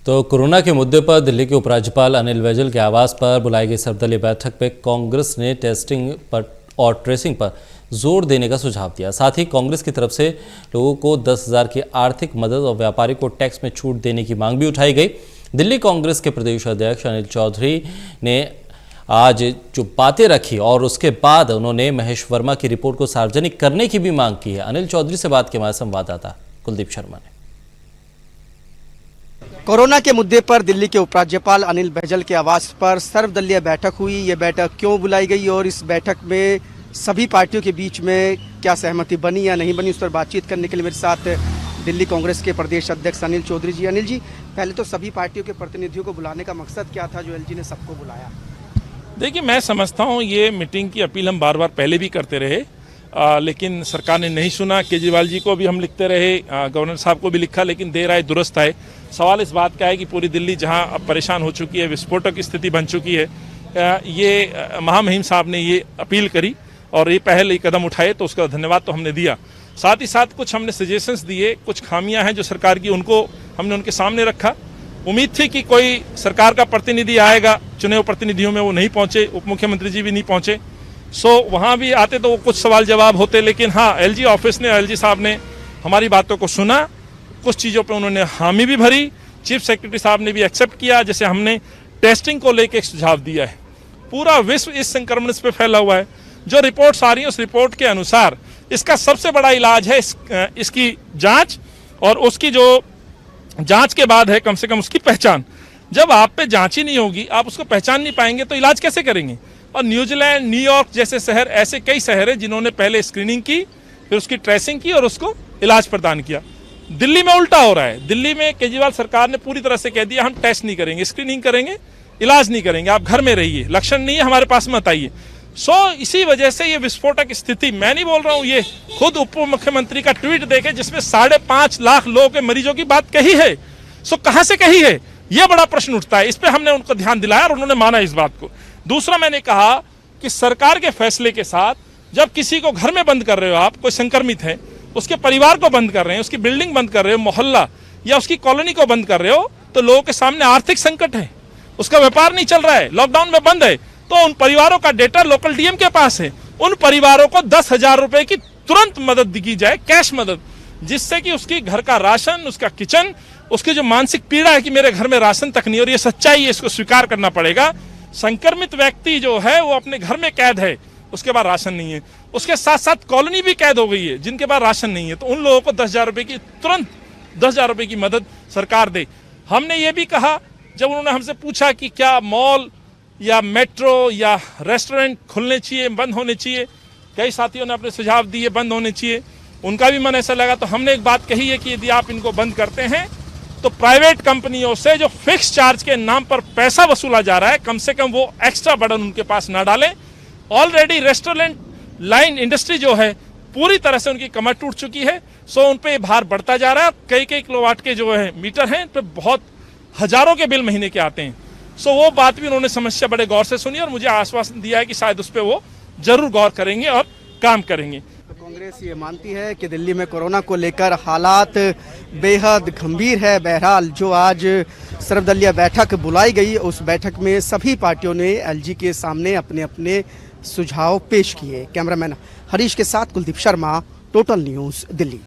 तो कोरोना के मुद्दे पर दिल्ली के उपराज्यपाल अनिल बैजल के आवास पर बुलाई गई सर्वदलीय बैठक में कांग्रेस ने टेस्टिंग पर और ट्रेसिंग पर जोर देने का सुझाव दिया। साथ ही कांग्रेस की तरफ से लोगों को 10,000 की आर्थिक मदद और व्यापारी को टैक्स में छूट देने की मांग भी उठाई गई। दिल्ली कांग्रेस के प्रदेश अध्यक्ष अनिल चौधरी ने आज जो बातें रखी और उसके बाद उन्होंने महेश वर्मा की रिपोर्ट को सार्वजनिक करने की भी मांग की है। अनिल चौधरी से बात के हमारे संवाददाता कुलदीप शर्मा ने। कोरोना के मुद्दे पर दिल्ली के उपराज्यपाल अनिल बैजल के आवास पर सर्वदलीय बैठक हुई। ये बैठक क्यों बुलाई गई और इस बैठक में सभी पार्टियों के बीच में क्या सहमति बनी या नहीं बनी, उस पर बातचीत करने के लिए मेरे साथ दिल्ली कांग्रेस के प्रदेश अध्यक्ष अनिल चौधरी जी। अनिल जी, पहले तो सभी पार्टियों के प्रतिनिधियों को बुलाने का मकसद क्या था जो एलजी ने सबको बुलाया? देखिए, मैं समझता हूँ ये मीटिंग की अपील हम बार बार पहले भी करते रहे, लेकिन सरकार ने नहीं सुना। केजरीवाल जी को भी हम लिखते रहे, गवर्नर साहब को भी लिखा, लेकिन देर आए दुरुस्त आए। सवाल इस बात का है कि पूरी दिल्ली जहां अब परेशान हो चुकी है, विस्फोटक की स्थिति बन चुकी है, ये महामहिम साहब ने ये अपील करी और ये पहले कदम उठाए, तो उसका धन्यवाद तो हमने दिया। साथ ही साथ कुछ हमने सजेशंस दिए, कुछ खामियां हैं जो सरकार की, उनको हमने उनके सामने रखा। उम्मीद थी कि कोई सरकार का प्रतिनिधि आएगा, चुने हुए प्रतिनिधियों में वो नहीं पहुंचे, उप मुख्यमंत्री जी भी नहीं पहुंचे। वहाँ भी आते तो वो कुछ सवाल जवाब होते, लेकिन हाँ, एलजी ऑफिस ने, एलजी साहब ने हमारी बातों को सुना, कुछ चीज़ों पे उन्होंने हामी भी भरी। चीफ सेक्रेटरी साहब ने भी एक्सेप्ट किया। जैसे हमने टेस्टिंग को लेकर एक सुझाव दिया है, पूरा विश्व इस संक्रमण पे फैला हुआ है। जो रिपोर्ट्स आ रही है उस रिपोर्ट के अनुसार इसका सबसे बड़ा इलाज है इसकी जांच, और उसकी जो जांच के बाद है कम से कम उसकी पहचान। जब आप पे जांच ही नहीं होगी, आप उसको पहचान नहीं पाएंगे, तो इलाज कैसे करेंगे? और न्यूजीलैंड, न्यूयॉर्क जैसे शहर, ऐसे कई शहर हैं जिन्होंने पहले स्क्रीनिंग की, फिर उसकी ट्रेसिंग की और उसको इलाज प्रदान किया। दिल्ली में उल्टा हो रहा है। दिल्ली में केजरीवाल सरकार ने पूरी तरह से कह दिया हम टेस्ट नहीं करेंगे, स्क्रीनिंग करेंगे, इलाज नहीं करेंगे, आप घर में रहिए, लक्षण नहीं है हमारे पास मत आइए। इसी वजह से ये विस्फोटक स्थिति, मैं नहीं बोल रहा हूँ, ये खुद उप मुख्यमंत्री का ट्वीट देखे जिसमें 5.5 लाख लोगों के मरीजों की बात कही है। कहां से कही है, यह बड़ा प्रश्न उठता है। इस पे हमने उनको ध्यान दिलाया और उन्होंने माना इस बात को। दूसरा, मैंने कहा कि सरकार के फैसले के साथ जब किसी को घर में बंद कर रहे हो, आप कोई संक्रमित है, उसके परिवार को बंद कर रहे हैं, उसकी बिल्डिंग बंद कर रहे हो, मोहल्ला या उसकी कॉलोनी को बंद कर रहे हो, तो लोगों के सामने आर्थिक संकट है, उसका व्यापार नहीं चल रहा है, लॉकडाउन में बंद है, तो उन परिवारों का डेटा लोकल डीएम के पास है। उन परिवारों को 10,000 रुपए की तुरंत मदद दी जाए, कैश मदद, जिससे कि उसकी घर का राशन, उसका किचन, उसकी जो मानसिक पीड़ा है कि मेरे घर में राशन तक नहीं, और ये सच्चाई है, इसको स्वीकार करना पड़ेगा। संक्रमित व्यक्ति जो है वो अपने घर में कैद है, उसके बाद राशन नहीं है, उसके साथ साथ कॉलोनी भी कैद हो गई है जिनके पास राशन नहीं है, तो उन लोगों को 10,000 रुपए की तुरंत 10,000 रुपए की मदद सरकार दे। हमने ये भी कहा, जब उन्होंने हमसे पूछा कि क्या मॉल या मेट्रो या रेस्टोरेंट खुलने चाहिए, बंद होने चाहिए, कई साथियों ने अपने सुझाव दिए बंद होने चाहिए, उनका भी मन ऐसा लगा। तो हमने एक बात कही है कि यदि आप इनको बंद करते हैं तो प्राइवेट कंपनियों से जो फिक्स चार्ज के नाम पर पैसा वसूला जा रहा है, कम से कम वो एक्स्ट्रा बर्डन उनके पास ना डालें। ऑलरेडी रेस्टोरेंट लाइन इंडस्ट्री जो है पूरी तरह से उनकी कमर टूट चुकी है, उन पे भार बढ़ता जा रहा है। कई किलोवाट के जो है मीटर हैं, तो बहुत हजारों के बिल महीने के आते हैं। वो बात भी उन्होंने समस्या बड़े गौर से सुनी और मुझे आश्वासन दिया है कि शायद उस पर वो जरूर गौर करेंगे और काम करेंगे। कांग्रेस ये मानती है कि दिल्ली में कोरोना को लेकर हालात बेहद गंभीर है। बहरहाल जो आज सर्वदलीय बैठक बुलाई गई, उस बैठक में सभी पार्टियों ने एलजी के सामने अपने अपने सुझाव पेश किए। कैमरामैन हरीश के साथ कुलदीप शर्मा, टोटल न्यूज़, दिल्ली।